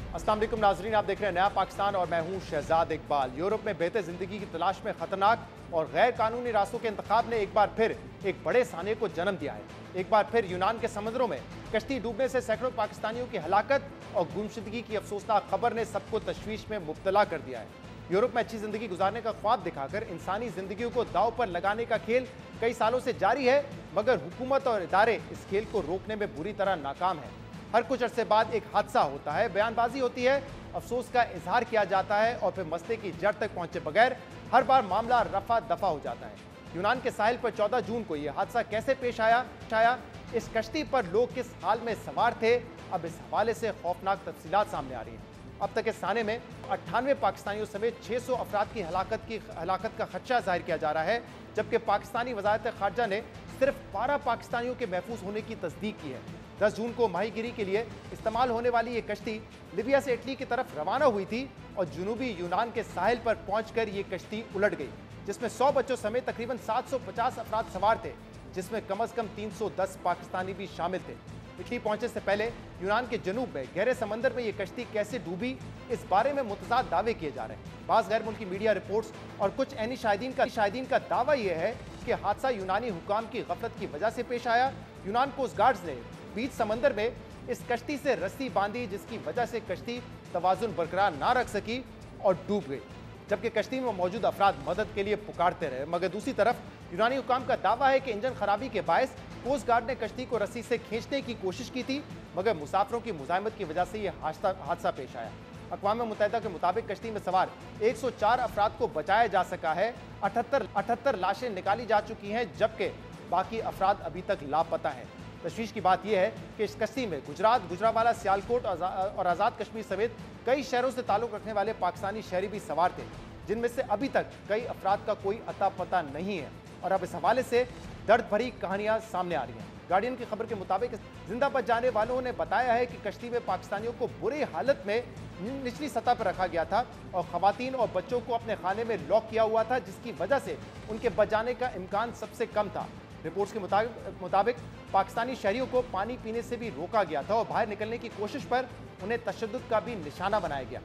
अस्सलाम वालेकुम नाजरीन, आप देख रहे हैं नया पाकिस्तान और मैं हूं शहजाद इकबाल। यूरोप में बेहतर जिंदगी की तलाश में खतरनाक और गैर कानूनी रास्तों के इंतखाब ने एक बार फिर एक बड़े साने को जन्म दिया है। एक बार फिर यूनान के समुद्रों में कश्ती डूबने से सैकड़ों पाकिस्तानियों की हलाकत और गुमशुदगी की अफसोसनाक खबर ने सबको तशवीश में मुब्तला कर दिया है। यूरोप में अच्छी जिंदगी गुजारने का ख्वाब दिखाकर इंसानी जिंदगियों को दांव पर लगाने का खेल कई सालों से जारी है, मगर हुकूमत और इदारे इस खेल को रोकने में बुरी तरह नाकाम है। हर कुछ अरसे बाद एक हादसा होता है, बयानबाजी होती है, अफसोस का इजहार किया जाता है और फिर मसले की जड़ तक पहुंचे बगैर हर बार मामला रफा दफा हो जाता है। यूनान के साहिल पर 14 जून को यह हादसा कैसे पेश आया, इस कश्ती पर लोग किस हाल में सवार थे, अब इस हवाले से खौफनाक तफसीलात सामने आ रही हैं। अब तक इस साने में 98 पाकिस्तानियों समेत 600 अफराद की हलाकत का खदशा जाहिर किया जा रहा है, जबकि पाकिस्तानी वजारत खारजा ने सिर्फ 12 पाकिस्तानियों के महफूज होने की तस्दीक की है। 10 जून को माहीगिरी के लिए इस्तेमाल होने वाली ये कश्ती लीबिया से इटली की तरफ रवाना हुई थी और जुनूबी यूनान के साहिल पर पहुंचकर ये कश्ती उलट गई, जिसमें 100 बच्चों समेत तकरीबन 750 अफराद सवार थे, जिसमें कम से कम 310 पाकिस्तानी भी शामिल थे। इटली पहुंचने से पहले यूनान के जनूब में गहरे समंदर में ये कश्ती कैसे डूबी, इस बारे में मुतज़ाद दावे किए जा रहे हैं। बाज़ गैर मुल्की मीडिया रिपोर्ट्स और कुछ ऐनी शाहिदीन का दावा यह है कि हादसा यूनानी हुकाम की गफलत की वजह से पेश आया। यूनान कोस्ट गार्ड्स ने बीच समंदर में इस कश्ती से रस्सी बांधी, जिसकी वजह से कश्ती तवाजुन बरकरार ना रख सकी और डूब गई, जबकि कश्ती में मौजूद अफराद मदद के लिए पुकारते रहे। मगर दूसरी तरफ यूनानी हुकाम का दावा है कि इंजन खराबी के बायस कोस्ट गार्ड ने कश्ती को रस्सी से खींचने की कोशिश की थी, मगर मुसाफिरों की मुजाहिमत की वजह से यह हादसा पेश आया। अक़वाम मुत्तहिदा के मुताबिक कश्ती में सवार 104 अफराद को बचाया जा सका है, 78 लाशें निकाली जा चुकी हैं, जबकि बाकी अफराद अभी तक लापता हैं। तशवीश की बात यह है कि इस कश्ती में गुजरात, गुजरावाला, सियालकोट और आज़ाद कश्मीर समेत कई शहरों से ताल्लुक़ रखने वाले पाकिस्तानी शहरी भी सवार थे, जिनमें से अभी तक कई अफराद का कोई अता पता नहीं है और अब इस हवाले से दर्द भरी कहानियां सामने आ रही हैं। गार्डियन की खबर के मुताबिक जिंदा बच जाने वालों ने बताया है कि कश्ती में पाकिस्तानियों को बुरी हालत में निचली सतह पर रखा गया था और खवातीन और बच्चों को अपने खाने में लॉक किया हुआ था, जिसकी वजह से उनके बच जाने का इम्कान सबसे कम था। रिपोर्ट्स के मुताबिक पाकिस्तानी शहरियों को पानी पीने से भी रोका गया था और बाहर निकलने की कोशिश पर उन्हें तशद्दुद का भी निशाना बनाया गया।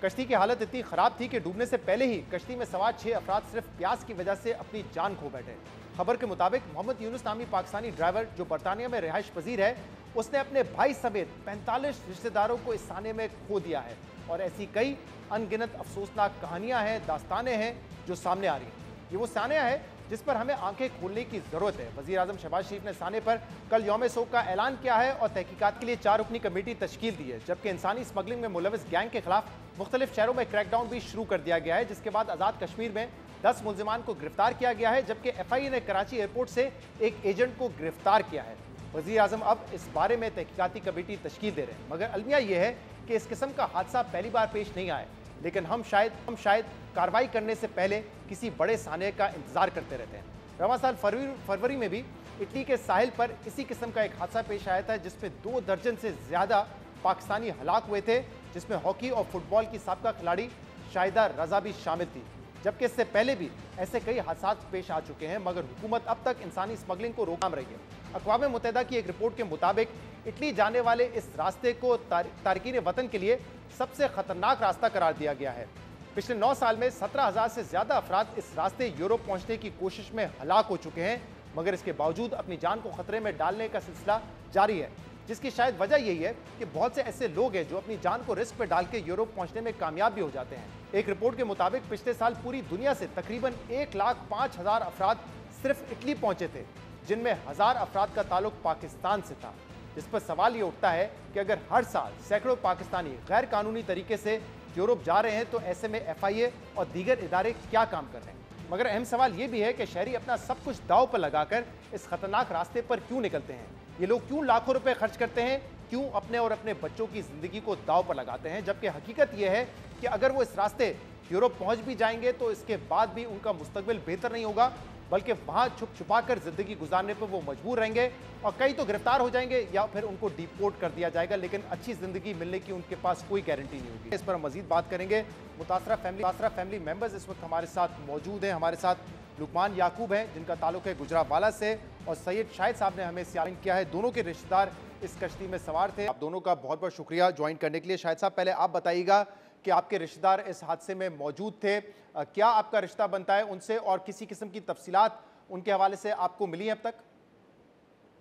कश्ती की हालत इतनी खराब थी कि डूबने से पहले ही कश्ती में सवार 6 अफराद सिर्फ प्यास की वजह से अपनी जान खो बैठे। खबर के मुताबिक मोहम्मद यूनुस नामी पाकिस्तानी ड्राइवर, जो बरतानिया में रिहाइश पजीर है, उसने अपने भाई समेत 45 रिश्तेदारों को इस साने में खो दिया है और ऐसी कई अनगिनत अफसोसनाक कहानियां हैं, दास्तानें हैं जो सामने आ रही हैं। ये वो सानिया है जिस पर हमें आंखें खोलने की जरूरत है। वजीर आजम शहबाज शरीफ ने साने पर कल यौम सोग का ऐलान किया है और तहकीकात के लिए 4 रुकनी कमेटी तश्कील दी है, जबकि इंसानी स्मगलिंग में मुलविस गैंग के खिलाफ मुख्तलिफ शहरों में क्रैकडाउन भी शुरू कर दिया गया है, जिसके बाद आज़ाद कश्मीर में 10 मुलजिमान को गिरफ्तार किया गया है, जबकि FIA ने कराची एयरपोर्ट से एक एजेंट को गिरफ्तार किया है। वजीर आजम अब इस बारे में तहकीकाती कमेटी तश्कील दे रहे हैं, मगर अलमिया यह है कि इस किस्म का हादसा पहली बार पेश नहीं आया, लेकिन हम शायद कार्रवाई करने से पहले किसी बड़े साने का इंतजार करते रहते हैं। रवां साल फरवरी में भी इटली के साहिल पर इसी किस्म का एक हादसा पेश आया था, जिसमें 2 दर्जन से ज्यादा पाकिस्तानी हलाक हुए थे, जिसमें हॉकी और फुटबॉल की साबका खिलाड़ी शाहिदा रजा भी शामिल थी। जबकि इससे पहले भी ऐसे कई हादसा पेश आ चुके हैं, मगर हुकूमत अब तक इंसानी स्मगलिंग को रोक रही है। अक़वाम मुत्तहिदा की एक रिपोर्ट के मुताबिक इटली जाने वाले इस रास्ते को तारकीन वतन के लिए सबसे खतरनाक रास्ता करार दिया गया है। पिछले 9 साल में 17,000 से ज्यादा अफराद इस रास्ते यूरोप पहुंचने की कोशिश में हलाक हो चुके हैं, मगर इसके बावजूद अपनी जान को खतरे में डालने का सिलसिला जारी है, जिसकी शायद वजह यही है कि बहुत से ऐसे लोग हैं जो अपनी जान को रिस्क में डाल के यूरोप पहुंचने में कामयाब भी हो जाते हैं। एक रिपोर्ट के मुताबिक पिछले साल पूरी दुनिया से तकरीबन 1,05,000 अफराद सिर्फ इटली पहुंचे थे, जिनमें 1000 अफराद का ताल्लुक पाकिस्तान से था। इस पर सवाल ये उठता है कि अगर हर साल सैकड़ों पाकिस्तानी गैर कानूनी तरीके से यूरोप जा रहे हैं, तो ऐसे में FIA और दीगर इदारे क्या काम कर रहे हैं? मगर अहम सवाल ये भी है कि शहरी अपना सब कुछ दांव पर लगाकर इस खतरनाक रास्ते पर क्यों निकलते हैं? ये लोग क्यों लाखों रुपए खर्च करते हैं? क्यों अपने और अपने बच्चों की जिंदगी को दांव पर लगाते हैं? जबकि हकीकत यह है कि अगर वो इस रास्ते यूरोप पहुंच भी जाएंगे तो इसके बाद भी उनका मुस्तकबिल बेहतर नहीं होगा, बल्कि वहां छुपा कर जिंदगी गुजारने पर वो मजबूर रहेंगे और कई तो गिरफ्तार हो जाएंगे या फिर उनको डिपोर्ट कर दिया जाएगा, लेकिन अच्छी जिंदगी मिलने की उनके पास कोई गारंटी नहीं होगी। इस पर मजीद बात करेंगे। मुतासरा फैमिली मेंबर्स इस वक्त हमारे साथ मौजूद हैं। हमारे साथ लुकमान याकूब हैं, जिनका ताल्लुक है गुजरावाला से, और सैयद शाहिद साहब ने हमें सियालिंग किया है। दोनों के रिश्तेदार इस कश्ती में सवार थे। आप दोनों का बहुत बहुत शुक्रिया ज्वाइन करने के लिए। शाहिद साहब, पहले आप बताइएगा कि आपके रिश्तेदार इस हादसे में मौजूद थे, क्या आपका रिश्ता बनता है उनसे और किसी किस्म की तफसीलात उनके हवाले से आपको मिली अब तक?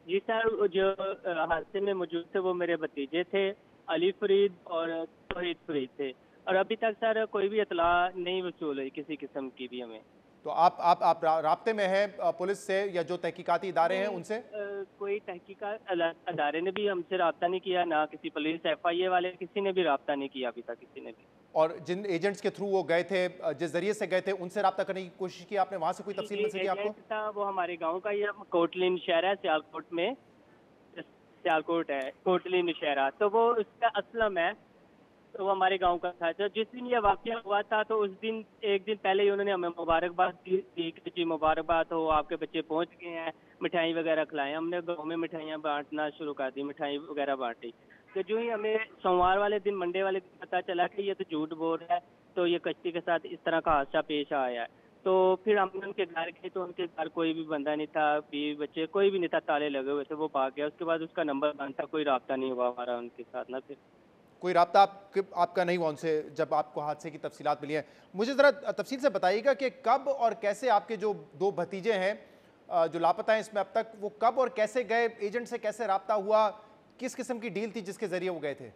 जी सर, जो हादसे में मौजूद थे वो मेरे भतीजे थे, अली फरीद और तौहीद फरीद थे। और अभी तक सर कोई भी इतला नहीं वसूल हुई किसी किस्म की भी हमें। तो आप राब्ते में हैं पुलिस से या जो तहकीकाती इदारे हैं नहीं, उनसे? कोई तहकीकात अदारे ने भी हमसे रब्ता नहीं किया, ना किसी पुलिस FIA वाले किसी ने भी रब्ता नहीं किया अभी तक, किसी ने भी। और जिन एजेंट्स के थ्रू वो गए थे, जिस जरिए से गए थे, उनसे रब्ता करने की कोशिश की आपने? वहां से कोई जी तफसील जी, मिल सकी आपको? एजेंट था वो हमारे गांव का, ये कोटली नौशहरा है, सियालकोट में सियालकोट है, कोटली नौशहरा। तो वो उसका असलम है, तो वो हमारे गांव का था। तो जिस दिन ये वाकया हुआ था तो उस दिन एक दिन पहले ही उन्होंने हमें मुबारकबाद दी कि जी मुबारकबाद हो, आपके बच्चे पहुंच गए हैं, मिठाई वगैरह खिलाएं। हमने गांव में मिठाइयाँ बांटना शुरू कर दी, मिठाई वगैरह बांटी। तो जो ही हमें सोमवार वाले दिन, मंडे वाले दिन पता चला कि ये तो झूठ बोल रहा है, तो ये कश्ती के साथ इस तरह का हादसा पेश आया है। तो फिर हमने उनके घर गए तो उनके घर कोई भी बंदा नहीं था, बीवी बच्चे कोई भी नहीं था, ताले लगे हुए थे, वो भाग गया। उसके बाद उसका नंबर बंद था, कोई रब्ता नहीं हुआ हमारा उनके साथ ना फिर। कोई राब्ता आपका नहीं हुआ उनसे जब आपको हादसे की तफसीलात मिली हैं? मुझे ज़रा तफसील से बताइएगा कि कब और कैसे आपके जो दो भतीजे हैं जो लापता हैं इसमें अब तक, वो कब और कैसे गए? एजेंट से कैसे राब्ता हुआ? किस किस्म की डील थी जिसके ज़रिए वो गए थे?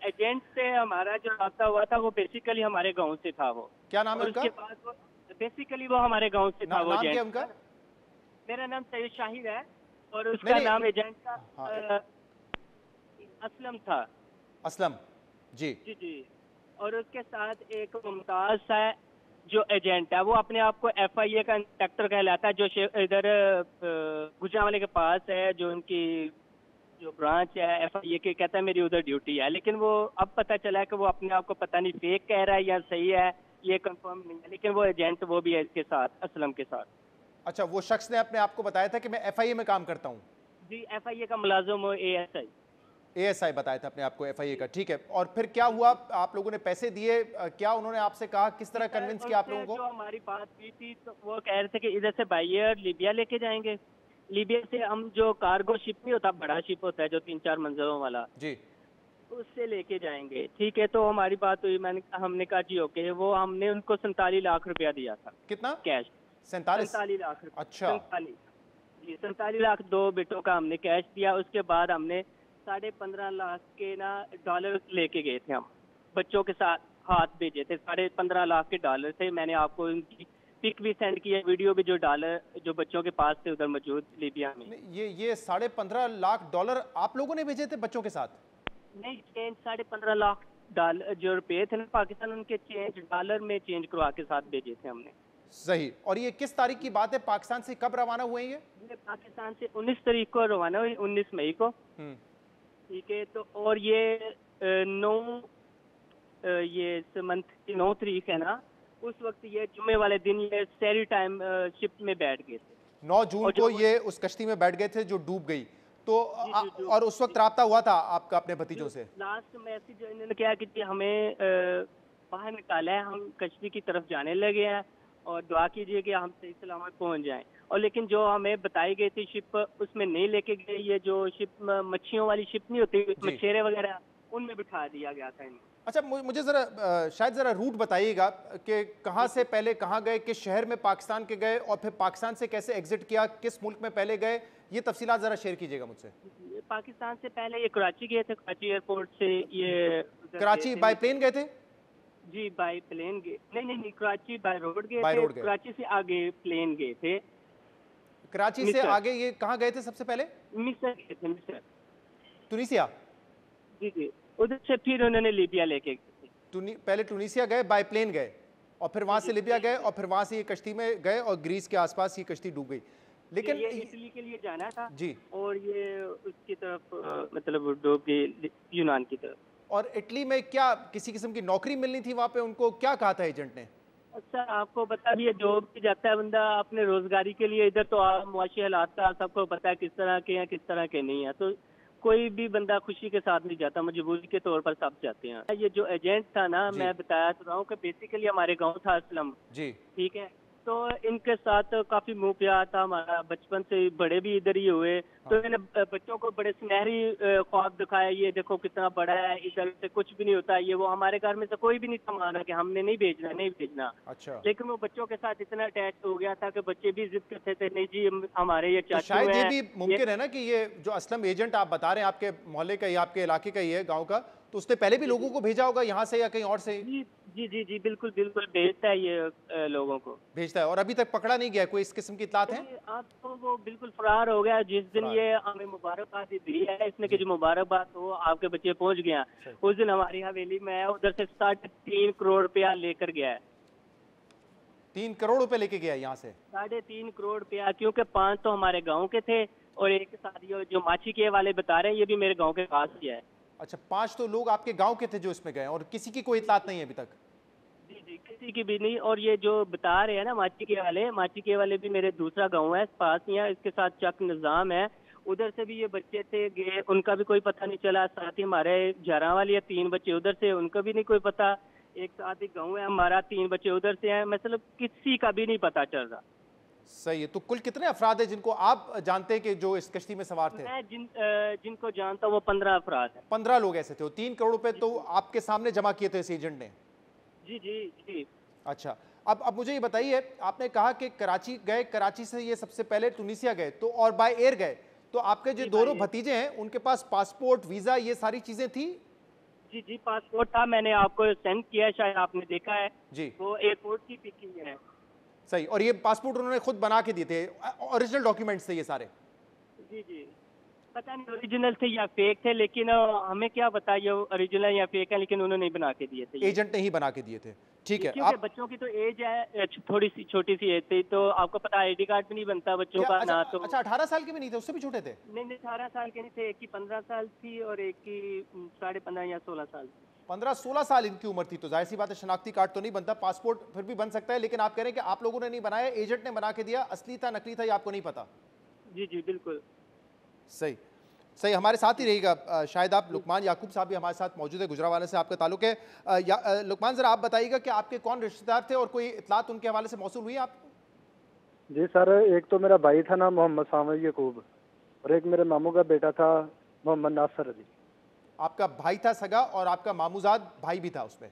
एजेंट से हमारा जो रास्ता हुआ था वो बेसिकली हमारे गांव से था वो। क्या नाम है और उनका? उसके बाद वो बेसिकली वो हमारे गांव से था वो नाम क्या एजेंट। है उनका? मेरा नाम सैयद शाहिद है और नहीं उसका नहीं। नाम एजेंट का हाँ, असलम था। असलम। जी। जी जी। और उसके साथ एक मुमताज है जो एजेंट है, वो अपने आप को FIA का इंस्पेक्टर कहलाता है, जो इधर गुजरांवाले के पास है, जो उनकी जो ब्रांच है FIA के, कहता है मेरी उधर ड्यूटी है। लेकिन वो अब पता चला है कि वो अपने आप को पता नहीं फेक कह रहा है या सही है, ये कंफर्म नहीं है। लेकिन वो एजेंट वो भी है इसके साथ, असलम के साथ। अच्छा, वो शख्स ने अपने आप को बताया था कि मैं FIA में काम करता हूँ? जी, FIA का मुलाजिम हो, ASI। ASI बताया था अपने आप को, FIA का, ठीक है। और फिर क्या हुआ? आप लोगों ने पैसे दिए? क्या उन्होंने आपसे कहा? किस तरह कन्विंस किया आप उनसे लोगों को? जो हमारी बात हुई थी तो वो कह रहे थे कि इधर से बाई एयर लिबिया लेके जाएंगे। लिबिया से हम जो कार्गो शिप नहीं होता, बड़ा शिप होता है जो 3-4 मंजिलों वाला, जी। उससे लेके जाएंगे। ठीक है, तो हमारी बात हुई, हमने कहा जी ओके। वो हमने उनको 47 लाख रुपया दिया था कितना? कैश। 47? 47 लाख रुपया, अच्छा। 47। जी, 47 लाख दो बेटों का हमने कैश दिया। उसके बाद हमने 15.5 लाख के ना डॉलर लेके गए थे हम, बच्चों के साथ हाथ भेजे थे। 15.5 लाख के डॉलर थे। मैंने आपको उनकी पिक भी सेंड किया, वीडियो भी, जो डॉलर जो बच्चों के पास थे उधर मौजूद लिबिया में। ये 15.5 लाख डॉलर आप लोगों ने भेजे थे बच्चों के साथ? नहीं, चेंज 15.5 लाख डॉलर जो रुपए थे ना पाकिस्तान, उनके चेंज डॉलर में चेंज करवा के साथ भेजे थे हमने। सही। और ये किस तारीख की बात है? पाकिस्तान से कब रवाना हुए ये पाकिस्तान से 19 तारीख को रवाना हुई, 19 मई को। हम्म। ठीक है, तो और ये 9 ये इस मंथ की 9 तारीख है ना, उस वक्त ये जुम्मे वाले दिन ये सैरी टाइम शिप में बैठ गए थे। 9 जून और को जो ये उस कश्ती में बैठ गए थे जो डूब गई। तो जी जी जो और उस वक्त राब्ता हुआ था आपका अपने भतीजों से? लास्ट मैसेज इन्होंने किया कि जी हमें बाहर निकाला है, हम कश्ती की तरफ जाने लगे हैं और दुआ कीजिए कि हम सही सलामत पहुंच जाएं। और लेकिन जो हमें बताई गई थी शिप, उसमें नहीं लेके गए। ये जो शिप मच्छियों वाली शिप नहीं होती, जी। मछेरे वगैरह, उनमें बिठा दिया गया था इनको। अच्छा, मुझे ज़रा शायद ज़रा रूट बताइएगा कि कहाँ से पहले कहाँ गए, किस शहर में पाकिस्तान के गए और फिर पाकिस्तान से कैसे एग्जिट किया, किस मुल्क में पहले गए, ये तफसीलात ज़रा शेयर कीजिएगा मुझसे। पाकिस्तान से पहले ये कराची गए थे, कराची एयरपोर्ट से ये कराची बाय प्लेन गए थे? जी बाय प्लेन गए, नहीं नहीं नहीं, कराची बाय रोड गए बाय थे। रोड गए। कराची से आगे प्लेन गए थे। कराची से मिस्र, आगे ये कहाँ गए थे सबसे पहले? मिस्र गए थे, मिस्र। टूनिसिया? जी जी, उधर से फिर उन्होंने लीबिया लेके गए थे। पहले टूनिसिया गए, बाय प्लेन गए और फिर वहाँ से लिबिया गए और फिर वहाँ से ये कश्ती में गए और ग्रीस के आसपास ये कश्ती डूब गई। लेकिन ये इटली के लिए जाना था जी, और ये उसकी तरफ मतलब डूब गई, यूनान की तरफ। और इटली में क्या किसी किस्म की नौकरी मिलनी थी वहाँ पे उनको? क्या कहा था एजेंट ने? अच्छा, आपको बता दिया, जॉब भी जाता है बंदा अपने रोजगारी के लिए। इधर तो मुआशी हालात का सबको पता है, किस तरह के हैं किस तरह के नहीं है। तो कोई भी बंदा खुशी के साथ नहीं जाता, मजबूरी के तौर पर सब जाते हैं। ये जो एजेंट था ना, जी। मैं बताया तो रहा हूँ कि बेसिकली हमारे गांव था असलम। जी। ठीक है, तो तो इनके साथ काफी मुंह प्यार था हमारा, बचपन से बड़े भी इधर ही हुए। तो मैंने बच्चों को बड़े सुनहरी ख्वाब दिखाया, ये देखो कितना बड़ा है, इधर से कुछ भी नहीं होता, ये वो। हमारे घर में से कोई भी नहीं था माना कि हमने नहीं भेजना, नहीं भेजना। अच्छा, लेकिन वो बच्चों के साथ इतना अटैच हो गया था कि बच्चे भी जिद करते थे, नहीं जी हमारे ये तो चाचू शायद ये हैं। भी ये मुमकिन है ना कि ये जो असलम एजेंट आप बता रहे हैं आपके मोहल्ले का ही, आपके इलाके का ही है, गांव का, तो उसने पहले भी जी लोगों जी को भेजा होगा यहाँ से या कहीं और से जी जी जी जी, बिल्कुल बिल्कुल भेजता है ये लोगों को। भेजता है, और अभी तक पकड़ा नहीं गया? कोई इस किस्म की इत्तलात है? नहीं, अब तो वो बिल्कुल फरार हो गया। जिस दिन फरार। ये हमें मुबारकबाद दी है इसने कि जी, जो मुबारकबाद हो आपके बच्चे पहुंच गया, सही। उस दिन हमारी हवेली में है, उधर से 3.5 करोड़ रुपया लेकर गया है। 3 करोड़ रुपए लेके गया यहाँ से? 3.5 करोड़ रुपया, क्योंकि 5 तो हमारे गांव के थे और एक साथ ये जो माची के वाले बता रहे हैं ये भी मेरे गांव के पास ही है। अच्छा, 5 तो लोग आपके गांव के थे जो इसमें गए, और किसी की कोई इत्तलात नहीं है अभी तक? जी जी, किसी की भी नहीं। और ये जो बता रहे हैं ना माची के वाले भी मेरे दूसरा गांव है पास ही है, इसके साथ चक निजाम है, उधर से भी ये बच्चे थे गए, उनका भी कोई पता नहीं चला। साथ ही हमारे जरा वाली है 3 बच्चे उधर से, उनका भी नहीं कोई पता। एक साथ ही गाँव है हमारा, 3 बच्चे उधर से हैं, मतलब किसी का भी नहीं पता चल रहा। सही है। तो कुल कितने अफराद हैं जिनको आप जानते हैं कि जो इस कश्ती में सवार थे? मैं जिनको जानता हूँ वो 15 अफराद है। 15 लोग ऐसे थे, और 3 करोड़ रुपए जी तो आपके सामने जमा किए थे इस एजेंट ने? जी जी जी अच्छा, अब मुझे ये बताइए, आपने कहा कि कराची गए, कराची से ये सबसे पहले टुनीसिया गए, तो और बाय एयर गए, तो आपके जो जी दोनों भाई। भतीजे हैं उनके पास पासपोर्ट, वीजा, ये सारी चीजें थी? जी जी, पासपोर्ट था, मैंने आपको सेंड किया है, शायद आपने देखा है। जी, वो एयरपोर्ट की पिकिंग है। सही। और ये पासपोर्ट उन्होंने खुद बना के दिए थे? ओरिजिनल डॉक्यूमेंट्स थे ये सारे? जी जी, पता नहीं ओरिजिनल थे या फेक थे, लेकिन हमें क्या पता ये ओरिजिनल या फेक है, लेकिन उन्होंने ही बना के दिए थे ये। एजेंट ने ही बना के दिए थे? ठीक जी, है। क्योंकि आप बच्चों की तो एज है थोड़ी सी छोटी सी एज थी, तो आपको पता है आईडी कार्ड भी नहीं बनता बच्चों क्या, का अच्छा ना। तो अच्छा, 18 साल के भी नहीं थे? उससे भी छोटे थे? नहीं नहीं, 18 साल के नहीं थे, एक की 15 साल थी और एक की 15.5 या 16 साल थी। 15-16 साल इनकी उम्र थी, तो जाहिर सी बात है शनाख्ती कार्ड तो नहीं बनता, पासपोर्ट फिर भी बन सकता है, लेकिन आप कह रहे हैं कि आप लोगों ने नहीं बनाया, एजेंट ने बना के दिया, असली था नकली था ये आपको नहीं पता? जी जी बिल्कुल। सही। सही, हमारे साथ ही रहिएगा। शायद आप लुकमान याकूब साहब भी हमारे साथ मौजूद है, गुजरावाला से आपका ताल्लुक है। लुकमान, जरा आप बताइएगा कि आपके कौन रिश्तेदार थे और कोई इतलात उनके हवाले से मौसूल हुई आप? जी सर, एक तो मेरा भाई था ना मोहम्मद सामद यकूब, और एक मेरे मामू का बेटा था मोहम्मद नासर अली। आपका भाई था सगा, और आपका मामूजाद भाई भी था उसमें?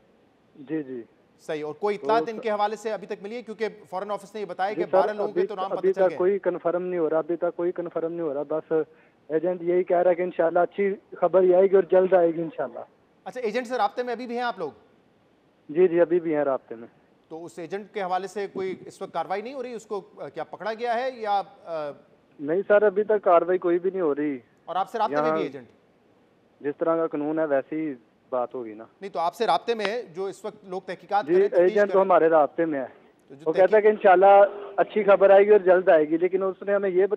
जी जी। सही। और कोई तो इतलात इनके हवाले से अभी तक मिली है? क्योंकि फॉरेन ऑफिस ने ये बताया जी कि सर, 12 लोगों के तो नाम अभी पता चल तक गए। कोई कंफर्म नहीं हो रहा, अभी तक कोई कंफर्म नहीं हो रहा। बस एजेंट यही कह रहा है कि इंशाल्लाह अच्छी खबर ही आएगी और जल्द आएगी इंशाल्लाह। अच्छा, एजेंट से राब्ते में अभी भी हैं आप लोग? जी जी, अभी भी हैं राब्ते में। तो उस एजेंट के हवाले से कोई इस वक्त कार्रवाई नहीं हो रही? उसको क्या पकड़ा गया है या नहीं सर, अभी तक कार्रवाई कोई भी नहीं हो रही। और आपसे राब्ते में भी एजेंट? जिस तरह का कानून है वैसी ही बात होगी ना। नहीं, तो आपसे राब्ते में है जो इस वक्त लोग तहकीकात जी, कर रहे हैं, तफ्तीश एजेंट कर तो रहे हैं? हमारे राब्ते में है। तो जो वो कहता है कि इंशाल्लाह अच्छी खबर आएगी और जल्द आएगी, लेकिन उसने हमें ये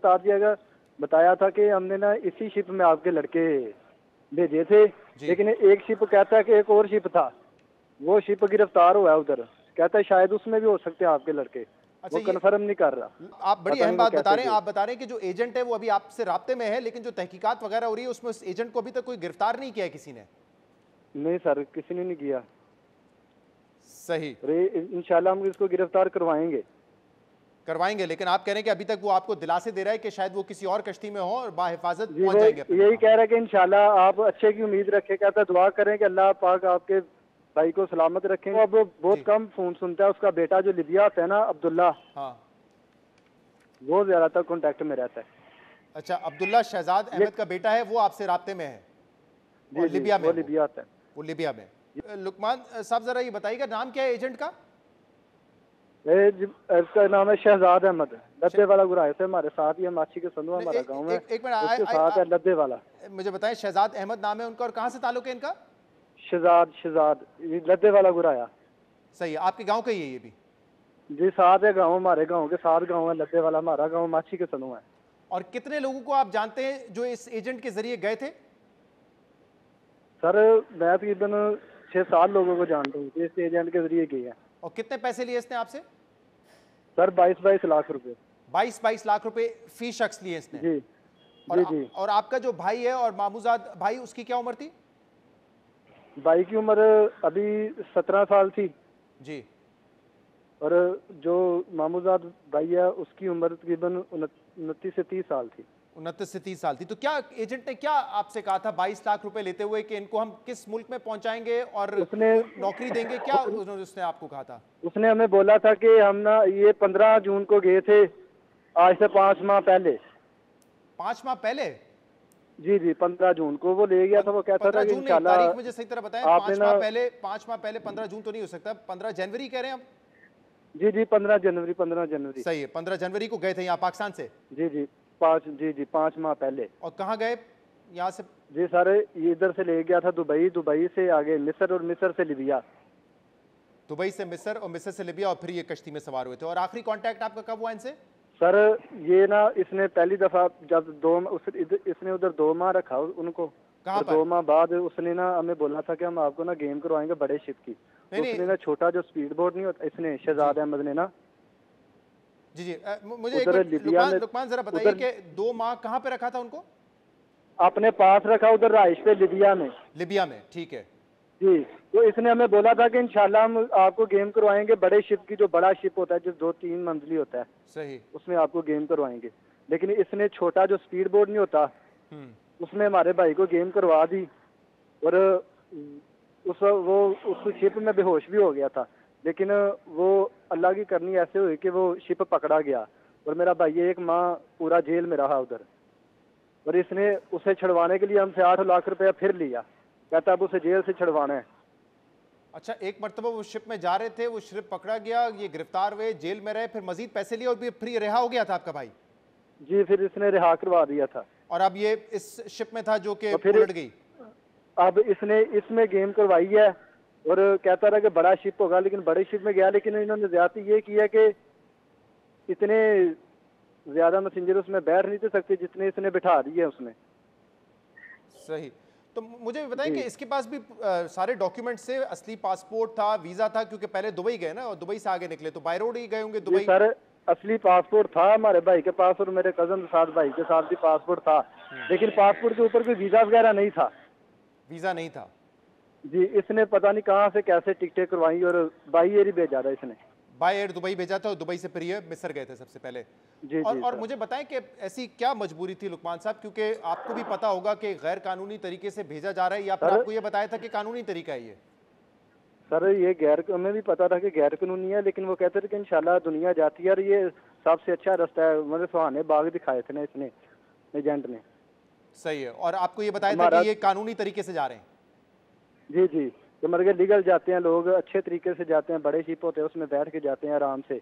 बताया था कि हमने ना इसी शिप में आपके लड़के भेजे थे, जी। लेकिन एक शिप कहता है कि एक और शिप था, वो शिप गिरफ्तार हुआ है उधर, कहता है शायद उसमें भी हो सकते हैं आपके लड़के। अच्छा, वो ये कंफर्म नहीं कर रहा। आप बड़ी पता अहम नहीं वो बात बता कैसे रहे हैं। गए। आप बता रहे हैं कि जो एजेंट है वो अभी आपसे राब्ते में है, लेकिन जो तहकीकात वगैरह हो रही है उसमें उस एजेंट को अभी तक कोई गिरफ्तार नहीं किया है किसी ने? नहीं सर, किसी ने नहीं किया। सही। इंशाल्लाह हम इसको गिरफ्तार करवाएंगे, लेकिन आप कह रहे हैं कि अभी तक वो आपको दिलासे दे रहा है कि शायद वो किसी और कश्ती में हो और बाहिफाजत जी, पहुंच वो जाएंगे अपने यही मुकाम। कह रहा है कि इंशाल्लाह आप अच्छे की उम्मीद रखें, कहता है दुआ करें कि अल्लाह पाक आपके भाई को सलामत रखें। अब बहुत जी। कम फोन सुनता है, उसका बेटा जो लिबिया से है ना अब्दुल्ला, हाँ। वो ज्यादातर कांटेक्ट में रहता है। अच्छा, अब्दुल्ला शहजाद अहमद का बेटा है, वो आपसे राब्ते में है और जी जी, लिबिया में वो है लिबिया से है। वो लिबिया में। लुकमान साहब, जरा ये बताइएगा नाम क्या है एजेंट का? इसका नाम है शहजाद अहमद, लद्दे वाला गुराए से हमारे साथ ही है, माची के संधु हमारा गाँव है, एक मिनट, उसके साथ है लद्दे वाला। मुझे बताएं, शहजाद अहमद नाम है उनका, और कहाँ से ताल्लुक है इनका? शहजाद ये लद्दे वाला गुराया। सही है, आपके गांव का ही है ये भी? जी, साथ है गाँव, हमारे गाँव के साथ गाँव है, लद्दे वाला हमारा गाँव, माची के संधु है। और कितने लोगों को आप जानते हैं जो इस एजेंट के जरिए गए थे? सर मैं तकरीबन 6-7 लोगों को जानता हूँ इस एजेंट के जरिए गए हैं। और कितने पैसे लिए इसने आपसे? सर 22 लाख रुपए। 22 लाख रुपए फी शख्स लिए इसने? जी और, जी जी। और आपका जो भाई है और मामूजाद भाई, उसकी क्या उम्र थी? भाई की उम्र अभी 17 साल थी, जी। और जो मामूजाद भाई है उसकी उम्र तकरीबन 29 से 30 साल थी। 29 से 30 साल थी। तो क्या एजेंट ने क्या आपसे कहा था 22 लाख रुपए लेते हुए कि इनको हम किस मुल्क में पहुंचाएंगे और उसने नौकरी देंगे, क्या उसने आपको कहा था? उसने हमें बोला था कि हम ना ये 15 जून को गए थे, आज से 5 माह पहले। 5 माह पहले? जी जी 15 जून को वो ले गया था। वो कहता था 15 कि जून नहीं, इंशाल्लाह तारीख मुझे सही तरह बताएं। आपने 5 माह ना पहले, 5 माह पहले 15 जून तो नहीं हो सकता, 15 जनवरी कह रहे हैं आप? जी जी 15 जनवरी 15 जनवरी सही है, 15 जनवरी को गए थे यहाँ पाकिस्तान से? जी जी 5 माह पहले। और कहाँ गए यहाँ से? जी सर ये इधर से ले गया था दुबई, दुबई से आगे मिस्र और मिस्र से लिबिया। दुबई से मिस्र और मिस्र से लिबिया, और फिर ये कश्ती में सवार हुए थे। और आखिरी कांटेक्ट आपका कब हुआ इनसे? सर ये ना इसने पहली दफा जब इसने उधर 2 माह रखा उनको। कहाँ पर? 2 माह बाद उसने ना हमें बोला था कि हम आपको ना गेम करवाएंगे बड़े शिप की। नहीं, उसने ना छोटा जो स्पीड बोट नहीं होता, इसने शहजाद अहमद ने ना जी जी मुझे एक उधर मिनट, लिबिया में लुकमान जरा बताइए कि 2 माह कहाँ पे रखा था उनको? अपने पास रखा उधर राइश पे लिबिया में। लिबिया में, ठीक है जी तो इसने हमें बोला था कि इंशाल्लाह हम आपको गेम करवाएंगे बड़े शिप की, जो बड़ा शिप होता है जो 2-3 मंजिली होता है, सही, उसमें आपको गेम करवाएंगे। लेकिन इसने छोटा जो स्पीड बोट नहीं होता उसमें हमारे भाई को गेम करवा दी, और उस शिप में बेहोश भी हो गया था। लेकिन वो अल्लाह की करनी ऐसे हुई कि वो शिप पकड़ा गया, और मेरा भाई 1 माह पूरा जेल में रहा उधर। और इसने उसे छुड़वाने के लिए हमसे 8 लाख रुपया फिर लिया, कहता अब उसे जेल से छुड़वाना है। अच्छा, एक मरतबा वो शिप में जा रहे थे, वो शिप पकड़ा गया, ये गिरफ्तार हुए, जेल में रहे, फिर मजीद पैसे लिए और फिर ये रिहा हो गया था आपका भाई? जी फिर इसने रिहा करवा दिया था। और अब ये इस शिप में था जो कि फिर उलट गई? अब इसने इसमें गेम करवाई है, और कहता रहा कि बड़ा शिप होगा, लेकिन बड़े शिप में गया, लेकिन इन्होंने ज्यादती ये किया कि इतने ज्यादा मैसेंजर उसमें बैठ नहीं थे सकते जितने इसने बिठा दिए उसमें। सही। तो मुझे भी बताएं कि इसके पास भी सारे डॉक्यूमेंट से असली पासपोर्ट था, वीजा था, क्योंकि पहले दुबई गए ना और दुबई से आगे निकले, तो बाय रोड ही गए होंगे दुबई? सर असली पासपोर्ट था हमारे भाई के पास, और मेरे कजन साथ भाई के साथ भी पासपोर्ट था, लेकिन पासपोर्ट के ऊपर कोई वीजा वगैरह नहीं था। वीजा नहीं था? जी इसने पता नहीं कहाँ से कैसे टिकटें करवाई, और बाई एयर ही भेजा था इसने। बाय एयर दुबई भेजा था, और दुबई से फिर ये मिस्र गए थे सबसे पहले। जी और मुझे बताएं कि ऐसी क्या मजबूरी थी लुकमान साहब, क्योंकि आपको भी पता होगा कि गैर कानूनी तरीके से भेजा जा रहा है, या फिर आपको ये बताया था कि कानूनी तरीका है ये? सर ये हमें भी पता था कि गैर कानूनी है, लेकिन वो कहते थे कि इंशाल्लाह दुनिया जाती है, और ये सबसे अच्छा रास्ता है। मतलब सुहाने बाग दिखाए थे ना इसने, एजेंट ने। सही है। और आपको ये बताया था कि ये कानूनी तरीके से जा रहे हैं? जी जी तो मर के लीगल जाते हैं लोग, अच्छे तरीके से जाते हैं, बड़े शिप होते हैं उसमें बैठ के जाते हैं आराम से।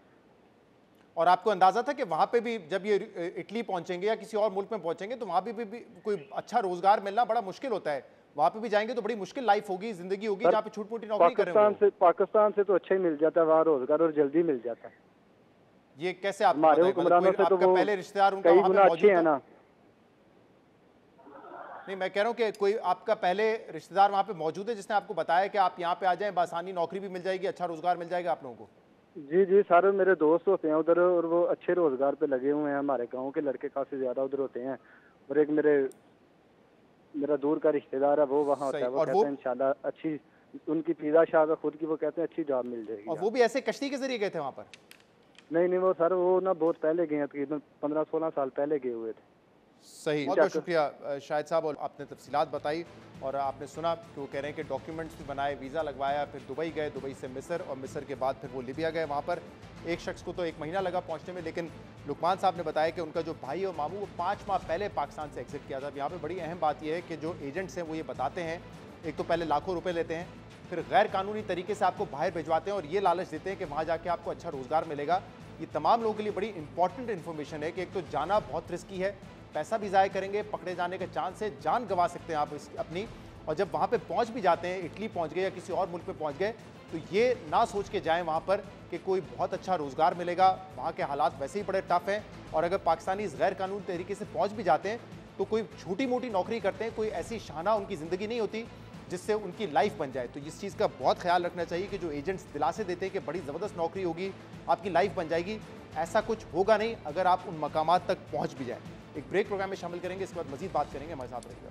और आपको अंदाजा था कि वहां पे भी जब ये इटली पहुंचेंगे या किसी और मुल्क में पहुंचेंगे तो वहां पे भी कोई अच्छा रोजगार मिलना बड़ा मुश्किल होता है, वहां पे भी जाएंगे तो बड़ी मुश्किल लाइफ होगी, जिंदगी होगी जहाँ पे छोटी मोटी नौकरी करेंगे? पाकिस्तान से तो अच्छा ही मिल जाता है वहाँ रोजगार, और जल्दी मिल जाता है। ये कैसे आपको हमारे पता है? हुक्मरानों से तो वो पहले रिश्तेदार उनका कई वहां गुना पे अच्छे है ना। नहीं, मैं कह रहा हूँ कि कोई आपका पहले रिश्तेदार वहाँ पे मौजूद है जिसने आपको बताया कि आप यहाँ पे आ जाएं, आसानी नौकरी भी मिल जाएगी, अच्छा रोजगार मिल जाएगा आप लोगों को? जी जी सारे मेरे दोस्त होते हैं उधर, और वो अच्छे रोजगार पे लगे हुए हैं। हमारे गांव के लड़के काफी ज्यादा उधर होते हैं, और एक मेरा दूर का रिश्तेदार है वो वहाँ होता है। वो कहते हैं इंशाल्लाह अच्छी उनकी पिज़्ज़ा शॉप है खुद की, वो कहते हैं अच्छी जॉब मिल जाएगी। और वो भी ऐसे कश्ती के जरिए गए थे वहाँ पर? नहीं वो सर वो ना बहुत पहले गए हैं, तकरीबन 15-16 साल पहले गए हुए थे। सही, बहुत बहुत शुक्रिया शाहिद साहब, और आपने तफसीलात बताई, और आपने सुना कि वो कह रहे हैं कि डॉक्यूमेंट्स भी बनाए, वीज़ा लगवाया, फिर दुबई गए, दुबई से मिस्र, और मिस्र के बाद फिर वो लिबिया गए। वहाँ पर एक शख्स को तो 1 महीना लगा पहुँचने में, लेकिन लुकमान साहब ने बताया कि उनका जो भाई और मामू वो 5 माह पहले पाकिस्तान से एग्जिट किया था। यहाँ पर बड़ी अहम बात यह है कि जो एजेंट्स हैं वो ये बताते हैं, एक तो पहले लाखों रुपये लेते हैं, फिर गैर कानूनी तरीके से आपको बाहर भिजवाते हैं और ये लालच देते हैं कि वहाँ जाके आपको अच्छा रोज़गार मिलेगा। ये तमाम लोगों के लिए बड़ी इंपॉर्टेंट इन्फॉर्मेशन है कि एक तो जाना बहुत रिस्की है, पैसा भी ज़ाय करेंगे, पकड़े जाने के चांस है, जान गंवा सकते हैं आप अपनी, और जब वहाँ पे पहुँच भी जाते हैं, इटली पहुँच गए या किसी और मुल्क में पहुँच गए, तो ये ना सोच के जाएं वहाँ पर कि कोई बहुत अच्छा रोज़गार मिलेगा। वहाँ के हालात वैसे ही बड़े टफ हैं, और अगर पाकिस्तानी गैर कानूनी तरीके से पहुँच भी जाते हैं तो कोई छोटी मोटी नौकरी करते हैं, कोई ऐसी शाना उनकी ज़िंदगी नहीं होती जिससे उनकी लाइफ बन जाए। तो इस चीज़ का बहुत ख्याल रखना चाहिए कि जो एजेंट्स दिलासे देते हैं कि बड़ी ज़बरदस्त नौकरी होगी, आपकी लाइफ बन जाएगी, ऐसा कुछ होगा नहीं अगर आप उन मकामात तक पहुँच भी जाए। एक ब्रेक प्रोग्राम में शामिल करेंगे, इसके बाद मजीद बात करेंगे, हमारे साथ रहिएगा।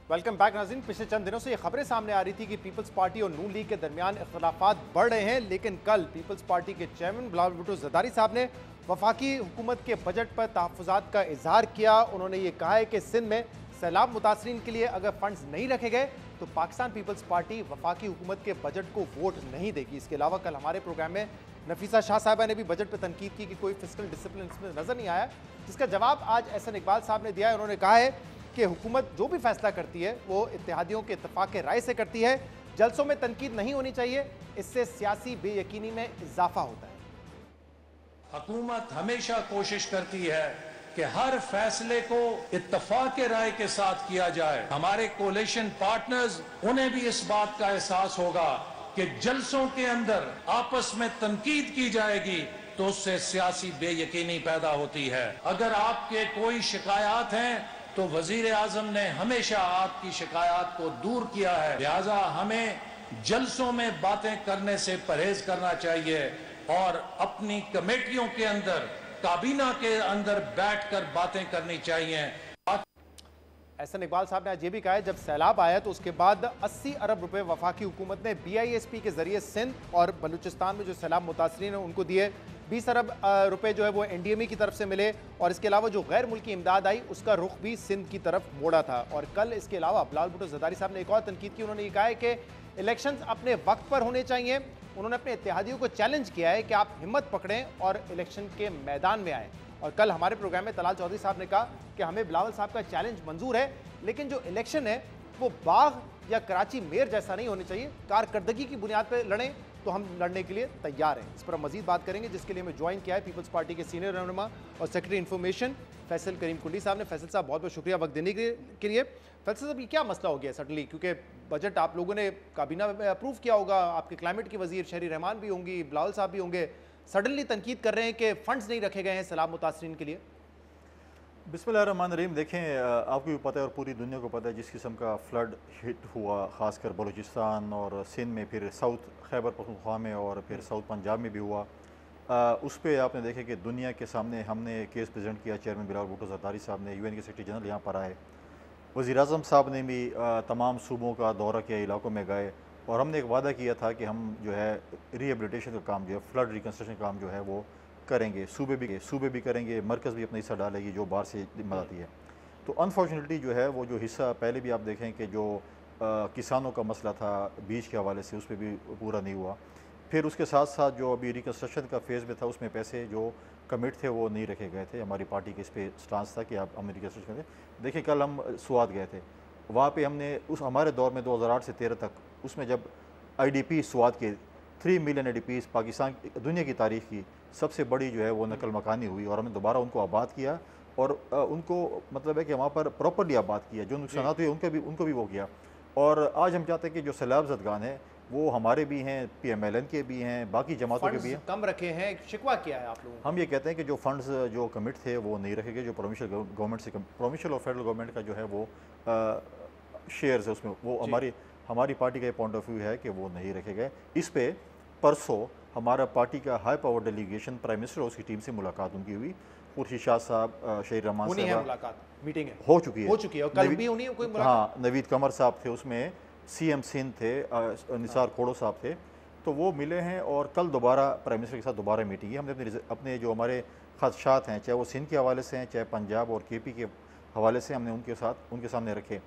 वेलकम बैक नाज़रीन। पिछले चंद दिनों से ये खबरें सामने आ रही थी कि पीपल्स पार्टी और नून लीग के दरमियान इख्तलाफात बढ़ रहे हैं, लेकिन कल पीपल्स पार्टी के चेयरमैन बिलावल भुट्टो ज़रदारी साहब ने वफाकी हुकूमत के बजट पर तहफ़्फ़ुज़ात का इजहार किया। उन्होंने ये कहा है कि सिंध में सैलाब मुतासरीन के लिए अगर फंड्स नहीं रखे गए तो पाकिस्तान पीपल्स पार्टी वफाकी हुकूमत के बजट को वोट नहीं देगी। इसके अलावा कल हमारे प्रोग्राम में नफीसा शाह साहिबा ने भी बजट पर तनकीद की कि कोई फिस्कल डिसिप्लिन इसमें नज़र नहीं आया, जिसका जवाब आज एहसन इकबाल साहब ने दिया है। उन्होंने कहा है कि हुकूमत जो भी फैसला करती है वो इत्तेहादियों के इत्तेफाक के राय से करती है, जलसों में तनकीद नहीं होनी चाहिए, इससे सियासी बेयकीनी में इजाफा होता है। हुकूमत हमेशा कोशिश करती है कि हर फैसले को इत्तेफाक के राय के साथ किया जाए। हमारे कोलिशन पार्टनर्स, उन्हें भी इस बात का एहसास होगा कि जलसों के अंदर आपस में तनकीद की जाएगी तो उससे सियासी बेयकीनी पैदा होती है। अगर आपके कोई शिकायत हैं तो वजीर आजम ने हमेशा आपकी शिकायत को दूर किया है, लिहाजा हमें जलसों में बातें करने से परहेज करना चाहिए और अपनी कमेटियों के अंदर, काबीना के अंदर बैठकर बातें करनी चाहिए। एहसन इकबाल साहब ने आज ये भी कहा है जब सैलाब आया तो उसके बाद 80 अरब रुपए वफाकी हुकूमत ने BISP के जरिए सिंध और बलूचिस्तान में जो सैलाब मुतासरीन है उनको दिए। 20 अरब रुपए जो है वो NDMA की तरफ से मिले और इसके अलावा जो गैर मुल्की इमदाद आई उसका रुख भी सिंध की तरफ मोड़ा था। और कल इसके अलावा बिलावल भुट्टो ज़रदारी साहब ने एक और तनकीद की। उन्होंने ये कहा है कि इलेक्शंस अपने वक्त पर होने चाहिए। उन्होंने अपने इत्तेहादियों को चैलेंज किया है कि आप हिम्मत पकड़ें और इलेक्शन के मैदान में आए। और कल हमारे प्रोग्राम में तलाल चौधरी साहब ने कहा कि हमें बिलावल साहब का चैलेंज मंजूर है, लेकिन जो इलेक्शन है वो बाग या कराची मेयर जैसा नहीं होनी चाहिए। कारकर्दगी की बुनियाद पर लड़ें तो हम लड़ने के लिए तैयार हैं। इस पर हम मजीद बात करेंगे, जिसके लिए हमें ज्वाइन किया है पीपल्स पार्टी के सीनियर रहनुमा और सेक्रेटरी इन्फॉर्मेशन फैसल करीम कुंडी साहब ने। फैसल साहब बहुत बहुत शुक्रिया वक्त देने के लिए। फैसल साहब, ये क्या मसला हो गया सडनली, क्योंकि बजट आप लोगों ने काबीना में अप्रूव किया होगा, आपके क्लाइमेट के वजीर शहरी रहमान भी होंगी, बिलावल साहब भी होंगे, सडनली तनकीद कर रहे हैं कि फंड्स नहीं रखे गए हैं सैलाब मुतासरीन के लिए। बिस्मिल्लाहिर्रहमानिर्रहीम। देखें, आपको भी पता है और पूरी दुनिया को पता है जिस किस्म का फ्लड हिट हुआ, ख़ासकर बलूचिस्तान और सिंध में, फिर साउथ खैबर पख्तूनख्वा में और फिर साउथ पंजाब में भी हुआ। उस पर आपने देखे कि दुनिया के सामने हमने केस प्रेजेंट किया। चेयरमैन बिलावल भुट्टो ज़रदारी साहब ने, UN के सेक्रेटरी जनरल यहाँ पर आए, वज़ीर आज़म साहब ने भी तमाम सूबों का दौरा किया, इलाकों में गए और हमने एक वादा किया था कि हम जो है रिहेबिलिटेशन का काम जो है, फ्लड रिकन्स्ट्रक्शन का काम जो है वो करेंगे। सूबे भी करेंगे, मरकज़ भी अपना हिस्सा डालेगी जो बाहर से मदद आती है। तो अनफॉर्चुनेटली जो है वो जो हिस्सा पहले भी आप देखें कि जो किसानों का मसला था बीज के हवाले से, उस पर भी पूरा नहीं हुआ। फिर उसके साथ साथ जो अभी रिकन्स्ट्रक्शन का फेज़ में था उसमें पैसे जो कमिट थे वो नहीं रखे गए थे। हमारी पार्टी के इस पर स्टांस था कि आप हम रिकन्स्ट्रक्शन करें। देखिए, कल हम स्वात गए थे, वहाँ पे हमने उस हमारे दौर में 2008 से 13 तक, उसमें जब IDP स्वात के 3 मिलियन IDPs पाकिस्तान दुनिया की तारीख की सबसे बड़ी जो है वो नकल मकानी हुई और हमने दोबारा उनको आबाद किया और उनको मतलब है कि वहाँ पर प्रॉपर्ली आबाद किया, जो नुकसान हुए उनको भी वो किया। और आज हम चाहते हैं कि जो सैलाब ज़दगान है वो हमारे भी हैं, PMLN के भी हैं, बाकी जमातों के भी हैं। कम रखे हैं, शिकवा किया है आप लोगों? हम ये कहते हैं कि जो फंड्स जो कमिट थे वो नहीं रखे गए, जो प्रोविंशियल गवर्नमेंट से, प्रोविंशियल और फेडरल गवर्नमेंट का जो है वो शेयर्स है उसमें, वो हमारी पार्टी का पॉइंट ऑफ व्यू है कि वो नहीं रखे गए। इस पे परसों हमारा पार्टी का high power delegation prime minister और उसकी टीम से मुलाकात उनकी हुई। खुर्शीद शाह साहब, शहीद रहमान साहब, मीटिंग हो चुकी है और कल भी उन्हीं कोई मुलाकात? हाँ, नवीद कमर साहब थे उसमें, CM सिंध थे, निसार खोड़ो साहब थे, तो वो मिले हैं और कल दोबारा प्राइम मिनिस्टर के साथ दोबारा मीटिंग की। हमने अपने जो हमारे खदशात हैं, चाहे वो सिंध के हवाले से हैं, चाहे पंजाब और KP के हवाले से, हमने उनके सामने रखे।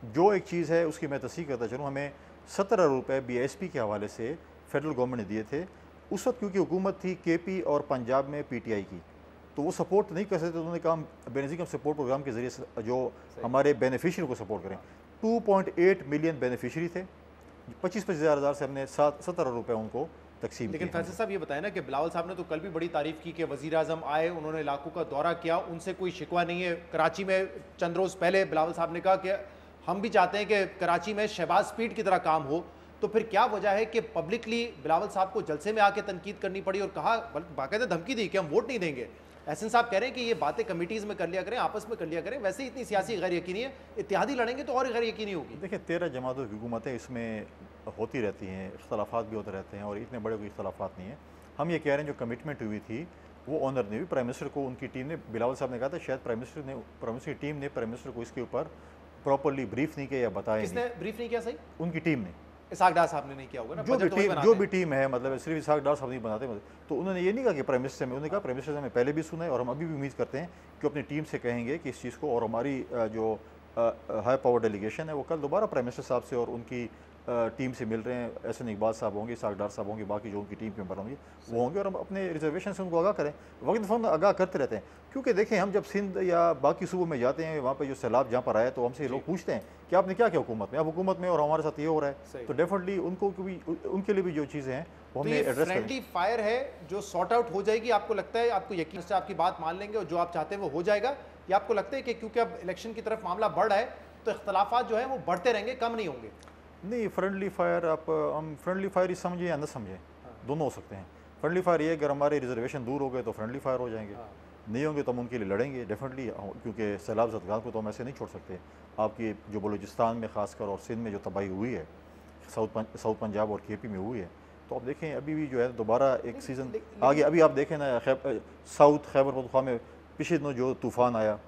जो एक चीज़ है उसकी मैं तस्दीक करता चलूँ, हमें 17 रुपये BISP के हवाले से फेडरल गवर्नमेंट ने दिए थे उस वक्त, क्योंकि हुकूमत थी KP और पंजाब में PTI की, तो वो सपोर्ट नहीं कर सकते। उन्होंने कहा बेनिफिट सपोर्ट प्रोग्राम के ज़रिए जो हमारे बेनिफिशरी को सपोर्ट करें। 2.8 मिलियन बेनिफिशरी थे, 25-25 हज़ार से हमने 17 रुपये उनको तकसीम। लेकिन फैसल साहब ये बताएं ना कि बिलावल साहब ने तो कल भी बड़ी तारीफ की कि वज़ीर आज़म आए, उन्होंने इलाकों का दौरा किया, उनसे कोई शिकवा नहीं है। कराची में चंद रोज़ पहले बिलावल साहब ने कहा कि हम भी चाहते हैं कि कराची में शहबाज स्पीड की तरह काम हो, तो फिर क्या वजह है कि पब्लिकली बिलावल साहब को जलसे में आके तनकीद करनी पड़ी और कहा, बाकायदा धमकी दी कि हम वोट नहीं देंगे। एहसन साहब कह रहे हैं कि ये बातें कमेटीज़ में कर लिया करें, आपस में कर लिया करें, वैसे ही इतनी सियासी गैर यकीनी है, इत्तेहादी लड़ेंगे तो और गैर यकीनी होगी। देखिए, 13 जमातों की हुकूमतें इसमें होती रहती हैं, इख्तलाफात भी होते रहते हैं और इतने बड़े कोई इख्तलाफात नहीं है। हम ये कह रहे हैं जो कमिटमेंट हुई थी वो ऑनर नहीं हुई। प्राइम मिनिस्टर को उनकी टीम ने, बिलावल साहब ने कहा था शायद प्राइम मिनिस्टर की टीम ने प्राइम मिनिस्टर को इसके ऊपर प्रॉपरली ब्रीफ नहीं किया या बताया किसने नहीं। ब्रीफ नहीं किया? सही उनकी टीम ने, इसहाक डार साहब ने नहीं किया होगा ना, जो बजट तो वही बनाते जो हैं। भी टीम है, मतलब सिर्फ इसहाक डार साहब नहीं बनाते, तो उन्होंने ये नहीं कहा कि प्राइम मिनिस्टर में, उन्होंने कहा प्राइम मिनिस्टर हमें पहले भी सुना है और हम अभी भी उम्मीद करते हैं कि अपनी टीम से कहेंगे कि इस चीज़ को, और हमारी जो हाई पावर डेलीगेशन है वो कल दोबारा प्राइम मिनिस्टर साहब से और उनकी टीम से मिल रहे हैं। एहसन इकबाल साहब होंगे, इसहाक डार साहब होंगे, बाकी जो उनकी टीम के मेंबर होंगे वो होंगे, और हम अपने रिजर्वेशन से उनको आगाह करें। वक्त फ़ोन आगाह करते रहते हैं, क्योंकि देखें हम जब सिंध या बाकी सूबों में जाते हैं, वहाँ पे जो सैलाब जहाँ पर आया, तो हमसे लोग पूछते हैं कि आपने क्या किया हुकूमत में, अब हुकूमत में और हमारे साथ ये हो रहा है, तो डेफिनेटली उनको भी, उनके लिए भी जो चीज़ें हैं वो हमें एड्रेस करें। फ्रेंडली फायर है जो सॉर्ट आउट हो जाएगी, आपको लगता है, आपको यकीन से आपकी बात मान लेंगे और जो आप चाहते हैं वो हो जाएगा, या आपको लगता है कि क्योंकि अब इलेक्शन की तरफ मामला बढ़ रहा है तो इख्तलाफात जो है वो बढ़ते रहेंगे, कम नहीं होंगे? नहीं, फ्रेंडली फायर, आप हम फ्रेंडली फायर ही समझें या न समझें, दोनों हो सकते हैं। फ्रेंडली फायर ये, अगर हमारे रिजर्वेशन दूर हो गए तो फ्रेंडली फायर हो जाएंगे, नहीं होंगे तो हम उनके लिए लड़ेंगे डेफिनेटली, क्योंकि सैलाब ज़दगार को तो हम ऐसे नहीं छोड़ सकते। आपकी जो बलूचिस्तान में खासकर और सिंध में जो तबाही हुई है, साउथ पंजाब और KP में हुई है, तो आप देखें अभी भी जो है दोबारा एक सीज़न आगे, अभी आप देखें ना साउथ खैबर पख्तूनख्वा में पिछले दिनों जो तूफ़ान आया,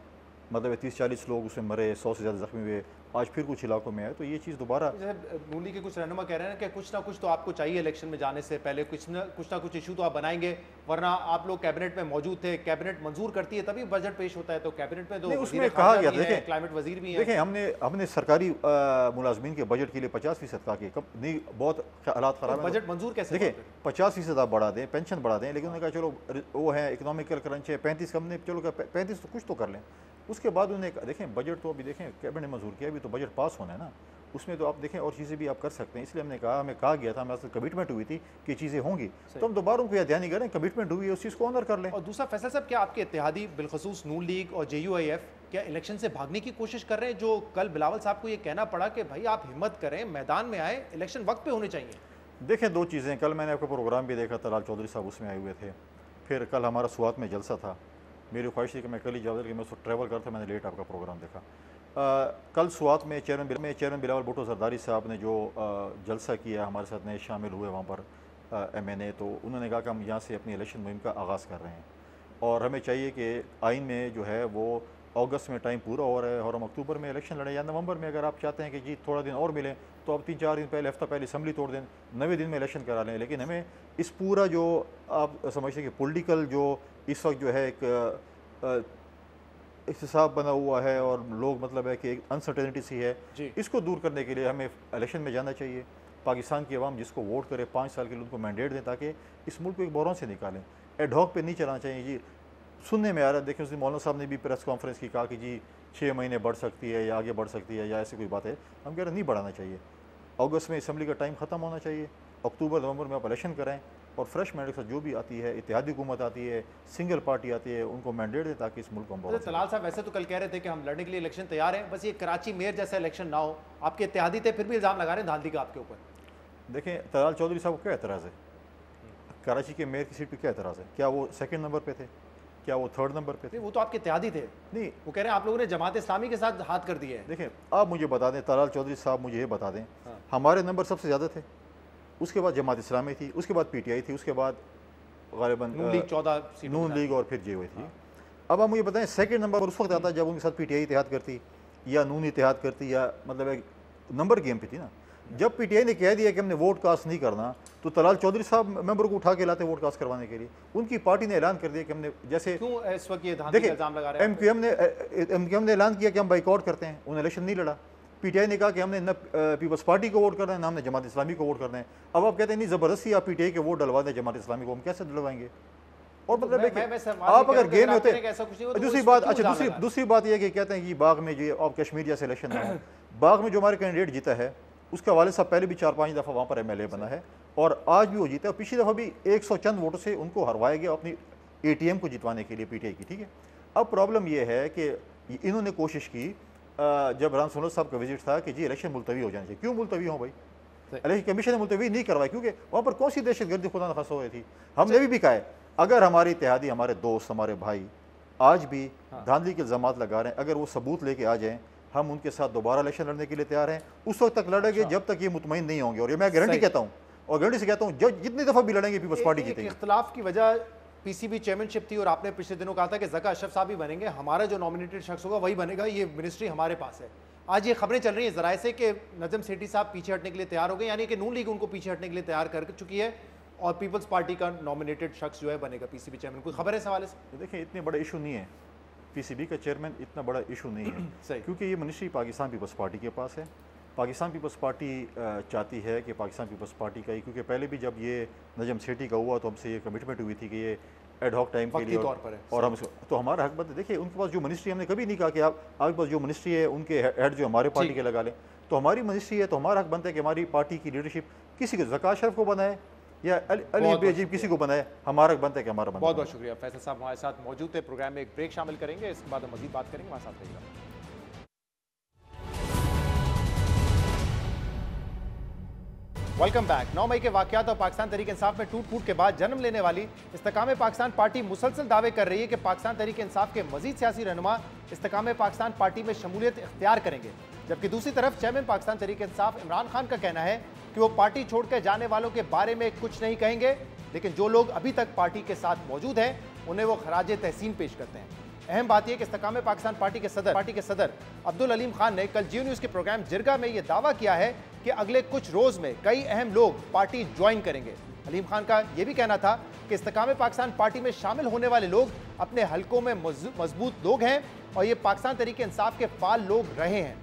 मतलब 30-40 लोग उसमें मरे, 100 से ज़्यादा ज़ख्मी हुए, आज फिर कुछ इलाकों में आए, तो ये चीज़ दोबारा। जैसे नूली के कुछ रहनुमा कह रहे हैं कि कुछ ना कुछ तो आपको चाहिए इलेक्शन में जाने से पहले, कुछ ना कुछ इशू तो आप बनाएंगे, वरना आप लोग कैबिनेट में मौजूद थे, कैबिनेट मंजूर करती है तभी बजट पेश होता है, तो कैबिनेट में तो उसमें कहा गया, देखें क्लाइमेट वजीर भी है। देखें हमने सरकारी मुलाजमीन के बजट के लिए 50% कहा कि कब नहीं, बहुत हालात ख़राब है, बजट मंजूर कैसे? देखिए 50% आप बढ़ा दें, पेंशन बढ़ा दें, लेकिन उन्होंने कहा चलो वो है इकोनॉमिकल क्रंच है, 35 कम ने, चलो 35 तो कुछ तो कर लें। उसके बाद उन्हें देखें बजट तो अभी देखें कैबिनेट ने मंजूर किया, अभी तो बजट पास होना है ना, उसमें तो आप देखें और चीज़ें भी आप कर सकते हैं। इसलिए हमने कहा, हमें कहा गया था, हमें असल कमिटमेंट हुई थी कि चीज़ें होंगी, तो हम दोबारा उनको यह ध्यान नहीं करें, कमिटमेंट हुई है उस चीज़ को ऑनर कर लें। और दूसरा फैसल साहब, क्या आपके इत्तेहादी बिलखसूस नून लीग और JUIF क्या इलेक्शन से भागने की कोशिश कर रहे हैं? जो कल बिलावल साहब को ये कहना पड़ा कि भाई आप हिम्मत करें, मैदान में आए, इलेक्शन वक्त पे होने चाहिए। देखें दो चीज़ें, कल मैंने आपका प्रोग्राम भी देखा, तलाल चौधरी साहब उसमें आए हुए थे, फिर कल हमारा स्वात में जलसा था, मेरी ख्वाहिश थी कि मैं कल ही जाऊँ, कि मैं उसको ट्रैवल करता, मैंने लेट आपका प्रोग्राम देखा। कल स्वात में चेयरमैन बिलावल भुट्टो जरदारी साहब ने जो जलसा किया, हमारे साथ नए शामिल हुए वहाँ पर MNA, तो उन्होंने कहा कि हम यहाँ से अपनी इलेक्शन मुहिम का आगाज़ कर रहे हैं और हमें चाहिए कि आइन में जो है वो अगस्त में टाइम पूरा हो रहा है और हम अक्टूबर में इलेक्शन लड़ें या नवंबर में। अगर आप चाहते हैं कि जी थोड़ा दिन और मिले तो आप 3-4 दिन पहले, हफ्ता पहले असम्बली तोड़ दें, 90 दिन में इलेक्शन करा लें। लेकिन हमें इस पूरा जो आप समझते हैं कि पॉलिटिकल जो इस वक्त जो है एक हिसाब बना हुआ है और लोग मतलब है कि एक अनसर्टेनिटी सी है, इसको दूर करने के लिए हमें इलेक्शन में जाना चाहिए। पाकिस्तान की आवाम जिसको वोट करे 5 साल के लिए उनको मैंडेट दें ताकि इस मुल्क को एक बहरान से निकालें। एडहॉक पे नहीं चलाना चाहिए। जी सुनने में आ रहा है, देखिए उस दिन मौलाना साहब ने भी प्रेस कॉन्फ्रेंस की कहा कि जी 6 महीने बढ़ सकती है या आगे बढ़ सकती है या ऐसी कोई बात है। हम कह रहे हैं नहीं बढ़ाना चाहिए। अगस्त में असम्बली का टाइम ख़त्म होना चाहिए, अक्टूबर नवंबर में आप इलेक्शन करें और फ्रेश मैंडेट के साथ जो भी आती है, इत्तेहादी हुकूमत आती है, सिंगल पार्टी आती है, उनको मैंडेट दें ताकि इस मुल्क को हम। तलाल साहब वैसे तो कल कह रहे थे कि हम लड़ने के लिए इलेक्शन तैयार हैं, बस ये कराची मेयर जैसा इलेक्शन ना हो। आपके इत्तेहादी थे फिर भी इल्ज़ाम लगा रहे हैं धांधली का आपके ऊपर। देखें तलाल चौधरी साहब को क्या एतराज़ है, कराची के मेयर की सीट पर क्या एतराज़ है? क्या वो 2nd नंबर पे थे, क्या वो 3rd नंबर पे थे? वो तो आपके इत्तेहादी थे। नहीं, वो कह रहे हैं आप लोगों ने जमात इस्लामी के साथ हाथ कर दिए है। देखें आप मुझे बता दें, तलाल चौधरी साहब मुझे ये बता दें, हमारे नंबर सबसे ज़्यादा थे, उसके बाद जमात इस्लामी थी, उसके बाद PTI थी, उसके बाद गालिबन नून लीग 14 नून लीग और फिर JUI थी। अब आप मुझे बताएं 2nd नंबर उस वक्त आता जब उनके साथ PTI इत्तेहाद करती या नून इत्तेहाद करती, या मतलब एक नंबर गेम पे थी ना। जब PTI ने कह दिया कि हमने वोट कास्ट नहीं करना तो तलाल चौधरी साहब मेंबर को उठा के लाते वोट कास्ट करवाने के लिए। उनकी पार्टी ने ऐलान कर दिया कि हमने, जैसे क्यों इस वक्त ये धांधली का इल्जाम लगा रहे हैं? MQM ने ऐलान किया कि हम बाइकआउट करते हैं, उन्होंने इलेक्शन नहीं लड़ा। PTI ने कहा कि हमने न पीपल्स पार्टी को वोट करना है, ना हमने जमात इस्लामी को वोट करना है। अब आप कहते हैं नहीं ज़बरदस्ती आप PTI के वोट डलवा दें जमात इस्लामी को, हम कैसे डलवाएंगे? और मतलब आप अगर गेम में होते, दूसरी बात, अच्छा दूसरी बात यह कि कहते हैं कि बाग में जो अब कश्मीर जैसे इलेक्शन है, बाग में जो हमारे कैंडिडेट जीता है उसका वालिद साहब पहले भी 4-5 दफ़ा वहाँ पर MLA बना है और आज भी वो जीता है। पिछली दफ़ा भी 100 चंद वोटों से उनको हरवाया गया अपनी ATM को जितवाने के लिए PTI की। ठीक है, अब प्रॉब्लम ये है कि इन्होंने कोशिश की जब राम सोनल साहब का विजिट था कि जी इलेक्शन मुलतवी हो जाना चाहिए। क्यों मुलतवी हो भाई? इलेक्शन कमीशन ने मुलतवी नहीं करवाई क्योंकि वहाँ पर कौन सी दहशतगर्दी खुदा न खासा हो रही थी। हमने भी कहा है अगर हमारे इत्तेहादी, हमारे दोस्त, हमारे भाई आज भी धांधली के इल्ज़ामात लगा रहे हैं, अगर वो सबूत लेके आ जाएँ हम उनके साथ दोबारा इलेक्शन लड़ने के लिए तैयार हैं। उस वक्त तक लड़ेंगे जब तक ये मुतमईन नहीं होंगे। और ये मैं गारंटी कहता हूँ और गारंटी से कहता हूँ जो जितनी दफ़ा भी लड़ेंगे पीपल्स पार्टी जीतेगी। इख्तिलाफ की वजह PCB चेयरमैनशिप थी और आपने पिछले दिनों कहा था कि ज़का अशरफ साहब ही बनेंगे, हमारा जो नॉमिनेटेड शख्स होगा वही बनेगा, ये मिनिस्ट्री हमारे पास है। आज ये खबरें चल रही हैं जराए से कि नजम सेठी साहब पीछे हटने के लिए तैयार हो गए, यानी कि नून लीग उनको पीछे हटने के लिए तैयार कर चुकी है और पीपल्स पार्टी का नॉमिनेटेड शख्स जो है बनेगा पीसीबी चेयरमैन। कोई खबर है इस हवाले से? देखिए इतने बड़ा इशू नहीं है, पीसीबी का चेयरमैन इतना बड़ा इशू नहीं है सही, क्योंकि ये मिनिस्ट्री पाकिस्तान पीपल्स पार्टी के पास है। पाकिस्तान पीपल्स पार्टी चाहती है कि पाकिस्तान पीपल्स पार्टी का ही, क्योंकि पहले भी जब ये नजम सेठी का हुआ तो हमसे ये कमिटमेंट हुई थी कि ये एडहॉक टाइम के लिए और हम तो हमारा हक बनता। देखिए उनके पास जो मिनिस्ट्री, हमने कभी नहीं कहा कि आपके पास जो मिनिस्ट्री है उनके हेड जो हमारे पार्टी के लगा लें, तो हमारी मिनिस्ट्री है तो हमारा हक बनता है कि हमारी पार्टी की लीडरशिप किसी को ज़का अशरफ को बनाए या अली बेजीब किसी को बनाए, हमारा हक बनता है कि हमारा। बहुत बहुत शुक्रिया फैसल साहब हमारे साथ मौजूद थे। प्रोग्राम में एक ब्रेक शामिल करेंगे, इसके बाद हम मजीद बात करेंगे, हमारे साथ रहिएगा। Welcome back. 9 मई के वाकयात और पाकिस्तान तहरीक इंसाफ में टूट फूट के बाद जन्म लेने वाली इस्तेकाम पाकिस्तान पार्टी मुसलसल दावे कर रही है कि पाकिस्तान तहरीक इंसाफ के मजीद सियासी रहनुमा इस्तेकाम पाकिस्तान पार्टी में शमूलियत इख्तियार करेंगे, जबकि दूसरी तरफ चेयरमैन पाकिस्तान तहरीक इंसाफ इमरान खान का कहना है कि वो पार्टी छोड़कर जाने वालों के बारे में कुछ नहीं कहेंगे, लेकिन जो लोग अभी तक पार्टी के साथ मौजूद हैं उन्हें वो खराज तहसीन पेश करते हैं। अहम बात यह कि इस्तेकाम पाकिस्तान पार्टी के सदर अब्दुल अलीम खान ने कल जियो न्यूज़ के प्रोग्राम जिरगा में यह दावा किया है कि अगले कुछ रोज में कई अहम लोग पार्टी ज्वाइन करेंगे। अलीम खान का यह भी कहना था कि इस्तेकाम पाकिस्तान पार्टी में शामिल होने वाले लोग अपने हलकों में मजबूत लोग हैं और ये पाकिस्तान तहरीक इंसाफ के फाल लोग रहे हैं।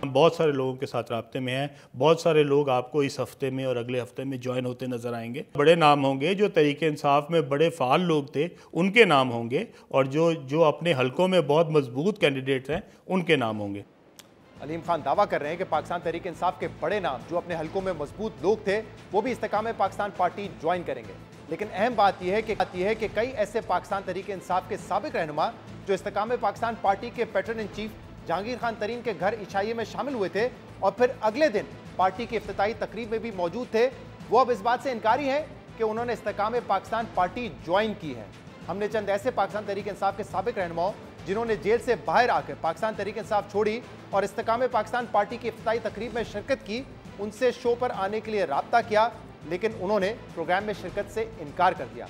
हम बहुत सारे लोगों के साथ राब्ते में हैं, बहुत सारे लोग आपको इस हफ्ते में और अगले हफ्ते में ज्वाइन होते नजर आएंगे। बड़े नाम होंगे, जो तहरीक इंसाफ में बड़े फाल लोग थे उनके नाम होंगे, और जो अपने हलकों में बहुत मजबूत कैंडिडेट्स हैं उनके नाम होंगे। अलीम खान दावा कर रहे हैं कि पाकिस्तान तहरीक इंसाफ के बड़े नाम जो अपने हलकों में मजबूत लोग थे वो भी इस्तेकाम पाकिस्तान पार्टी ज्वाइन करेंगे, लेकिन अहम बात यह है कि कई ऐसे पाकिस्तान तहरीक इंसाफ के साबिक रहनुमा जो इस्तेकाम पाकिस्तान पार्टी के pattern in chief Jahangir Khan Tareen के घर इशाइये में शामिल हुए थे और फिर अगले दिन पार्टी की इफ्तिताई तकरीब में भी मौजूद थे, वो अब इस बात से इनकारी हैं कि उन्होंने इस्तेकाम पाकिस्तान पार्टी ज्वाइन की है। हमने चंद ऐसे पाकिस्तान तहरीक इंसाफ के साबिक रहनुमाओं जिन्होंने जेल से बाहर आकर पाकिस्तान तहरीक इंसाफ छोड़ी और इस्तेकाम पाकिस्तान पार्टी की इफ्तिताई तकरीब में शिरकत की, उनसे शो पर आने के लिए राब्ता किया, लेकिन उन्होंने प्रोग्राम में शिरकत से इनकार कर दिया।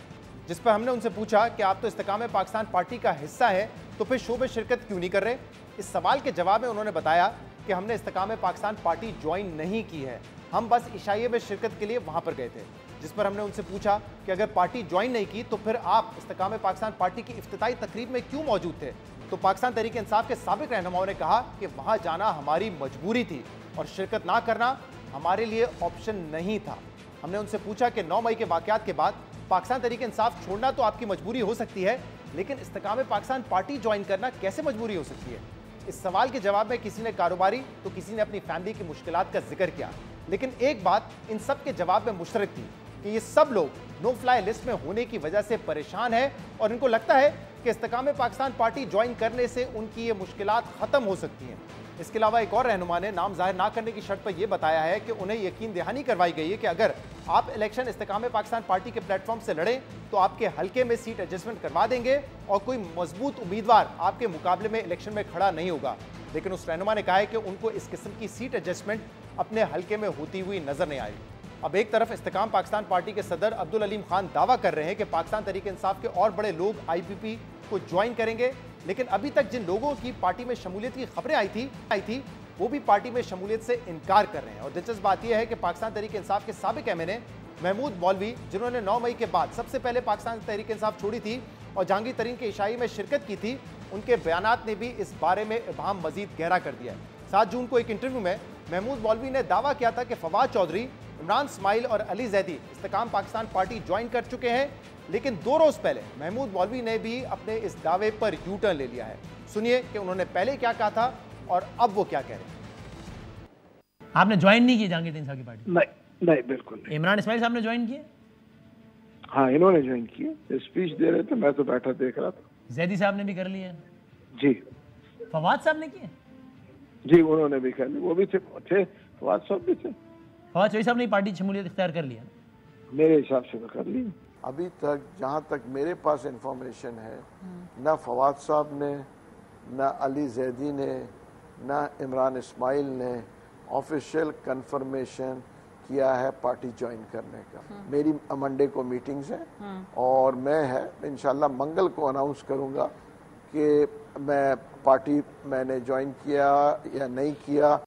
जिस पर हमने उनसे पूछा कि आप तो इस्तेकाम पाकिस्तान पार्टी का हिस्सा है तो फिर शो में शिरकत क्यों नहीं कर रहे। इस सवाल के जवाब में उन्होंने बताया कि हमने इस्तेकाम पाकिस्तान पार्टी ज्वाइन नहीं की है, हम बस इशाइये में शिरकत के लिए वहां पर गए थे। जिस पर हमने उनसे पूछा कि अगर पार्टी ज्वाइन नहीं की तो फिर आप इस्तेकाम पाकिस्तान पार्टी की इफ्तिताई तकरीब में क्यों मौजूद थे, तो पाकिस्तान तहरीक इंसाफ के साबिक रहनुमाओं ने कहा कि वहां जाना हमारी मजबूरी थी और शिरकत ना करना हमारे लिए ऑप्शन नहीं था। हमने उनसे पूछा कि 9 मई के वाकयात के बाद पाकिस्तान तहरीक इंसाफ छोड़ना तो आपकी मजबूरी हो सकती है, लेकिन इस्तेकाम पाकिस्तान पार्टी ज्वाइन करना कैसे मजबूरी हो सकती है। इस सवाल के जवाब में किसी ने कारोबारी तो किसी ने अपनी फैमिली की मुश्किलात का जिक्र किया, लेकिन एक बात इन सब के जवाब में मुश्तरक थी कि ये सब लोग नो फ्लाई लिस्ट में होने की वजह से परेशान है और इनको लगता है कि इस्तेकाम पाकिस्तान पार्टी ज्वाइन करने से उनकी ये मुश्किलात खत्म हो सकती हैं। इसके अलावा एक और रहनुमा ने नाम जाहिर ना करने की शर्त पर यह बताया है कि उन्हें यकीन दहानी करवाई गई है कि अगर आप इलेक्शन इस्तेकाम पाकिस्तान पार्टी के प्लेटफॉर्म से लड़ें तो आपके हल्के में सीट एडजस्टमेंट करवा देंगे और कोई मजबूत उम्मीदवार आपके मुकाबले में इलेक्शन में खड़ा नहीं होगा। लेकिन उस रहनुमा ने कहा है कि उनको इस किस्म की सीट एडजस्टमेंट अपने हल्के में होती हुई नजर नहीं आई। अब एक तरफ इस्तेकाम पाकिस्तान पार्टी के सदर अब्दुल अलीम खान दावा कर रहे हैं कि पाकिस्तान तहरीक इंसाफ के और बड़े लोग IPP को ज्वाइन करेंगे, लेकिन अभी तक जिन लोगों की पार्टी में शमूलियत की खबरें आई थी वो भी पार्टी में शमूलियत से इनकार कर रहे हैं। और दिलचस्प बात यह है कि पाकिस्तान तहरीक इंसाफ के साबिक MNA महमूद मौलवी, जिन्होंने 9 मई के बाद सबसे पहले पाकिस्तान तहरीक इंसाफ छोड़ी थी और जहांगीर तरीन के इशाई में शिरकत की थी, उनके बयानात ने भी इस बारे में इबाम मजीद गहरा कर दिया है। 7 जून को एक इंटरव्यू में महमूद मौलवी ने दावा किया था कि फवाद चौधरी, इमरान इस्माइल और अली जैदी इस्तेकाम पाकिस्तान पार्टी ज्वाइन कर चुके हैं, लेकिन 2 रोज पहले महमूद मौलवी ने भी अपने इस दावे पर यू टर्न ले लिया है। सुनिए कि उन्होंने पहले क्या कहा था और अब वो क्या कह रहे हैं। आपने ज्वाइन नहीं की जहांगीर तरीन साहब की पार्टी? नहीं बिल्कुल नहीं। इमरान इस्माइल साहब ने ज्वाइन किए? हाँ, इन्होंने ज्वाइन किए, स्पीच दे रहे थे, मैं तो बैठा देख रहा था। जैदी साहब ने भी कर लिए? जी। फवाद साहब ने किए? जी, उन्होंने भी कर ली, वो भी थे फवाद साहब भी थे। फवाद चौधरी साहब ने पार्टी शमूलियत इख्तियार कर लिया? मेरे हिसाब से तो कर ली। अभी तक जहाँ तक मेरे पास इंफॉर्मेशन है, ना फवाद साहब ने, ना अली जैदी ने, ना इमरान इस्माइल ने ऑफिशियल कंफर्मेशन किया है पार्टी ज्वाइन करने का। मेरी मंडे को मीटिंग्स हैं और मैं इंशाल्लाह मंगल को अनाउंस करूंगा कि मैं पार्टी मैंने ज्वाइन किया या नहीं किया।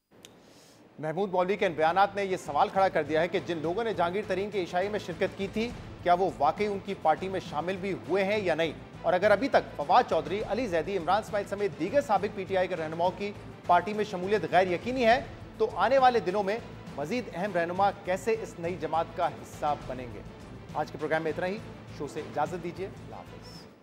महमूद मौलवी के इन बयानात ने यह सवाल खड़ा कर दिया है कि जिन लोगों ने जहांगीर तरीन की इशाई में शिरकत की थी, क्या वो वाकई उनकी पार्टी में शामिल भी हुए हैं या नहीं। और अगर अभी तक फवाद चौधरी, अली जैदी, इमरान इस्माइल समेत दीगर साबिक पीटीआई के रहनुमाओं की पार्टी में शमूलियत गैर यकीनी है, तो आने वाले दिनों में मजीद अहम रहनुमा कैसे इस नई जमात का हिस्सा बनेंगे। आज के प्रोग्राम में इतना ही। शो से इजाजत दीजिए।